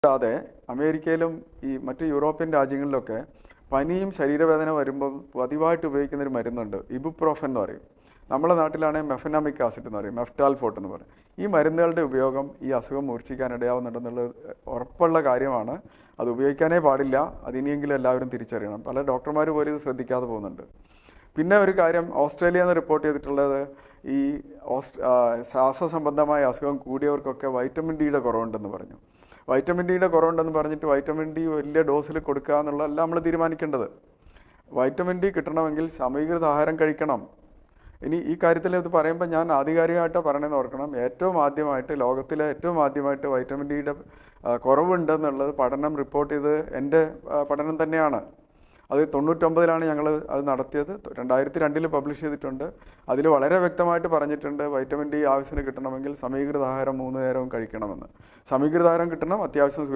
കൂടാതെ അമേരിക്കയിലും ഈ മറ്റ് യൂറോപ്യൻ രാജ്യങ്ങളിലൊക്കെ പനിയും ശരീരവേദന വരുമ്പോൾ പതിവായിട്ട് ഉപയോഗിക്കുന്ന ഒരു മരുന്നുണ്ട്, ഇബുപ്രോഫൻ എന്ന് പറയും. നമ്മുടെ നാട്ടിലാണെങ്കിൽ മെഫനാമിക് ആസിഡ് എന്ന് പറയും, മെഫ്റ്റാൽഫോട്ട് എന്ന് പറയും. ഈ മരുന്നുകളുടെ ഉപയോഗം ഈ അസുഖം മൂർച്ഛിക്കാനിടയാവുന്നുണ്ടെന്നുള്ളത് ഉറപ്പുള്ള കാര്യമാണ്. അത് ഉപയോഗിക്കാനേ പാടില്ല. അതിനിയെങ്കിലും എല്ലാവരും തിരിച്ചറിയണം. പല ഡോക്ടർമാർ പോലും ഇത് ശ്രദ്ധിക്കാതെ പോകുന്നുണ്ട്. പിന്നെ ഒരു കാര്യം, ഓസ്ട്രേലിയയിൽ നിന്ന് റിപ്പോർട്ട് ചെയ്തിട്ടുള്ളത് ഈ ശ്വാസസംബന്ധമായ അസുഖം കൂടിയവർക്കൊക്കെ വൈറ്റമിൻ ഡിയുടെ കുറവുണ്ടെന്ന് പറഞ്ഞു. വൈറ്റമിൻ ഡിയുടെ കുറവുണ്ടെന്ന് പറഞ്ഞിട്ട് വൈറ്റമിൻ ഡി വലിയ ഡോസിൽ കൊടുക്കുക എന്നുള്ളതല്ല നമ്മൾ തീരുമാനിക്കേണ്ടത്. വൈറ്റമിൻ ഡി കിട്ടണമെങ്കിൽ സമീകൃത ആഹാരം കഴിക്കണം. ഇനി ഈ കാര്യത്തിൽ ഇത് പറയുമ്പോൾ ഞാൻ ആധികാരികമായിട്ട് പറയണമെന്ന് ഓർക്കണം, ലോകത്തിലെ ഏറ്റവും ആദ്യമായിട്ട് വൈറ്റമിൻ ഡിയുടെ കുറവുണ്ടെന്നുള്ളത് പഠനം റിപ്പോർട്ട് ചെയ്ത് എൻ്റെ പഠനം തന്നെയാണ്. അത് 99-ലാണ് ഞങ്ങൾ അത് നടത്തിയത്. 2002 പബ്ലിഷ് ചെയ്തിട്ടുണ്ട്. അതിൽ വളരെ വ്യക്തമായിട്ട് പറഞ്ഞിട്ടുണ്ട് വൈറ്റമിൻ ഡി ആവശ്യത്തിന് കിട്ടണമെങ്കിൽ സമീകൃത ആഹാരം 3 നേരവും കഴിക്കണമെന്ന്. സമീകൃത ആഹാരം കിട്ടണം, അത്യാവശ്യം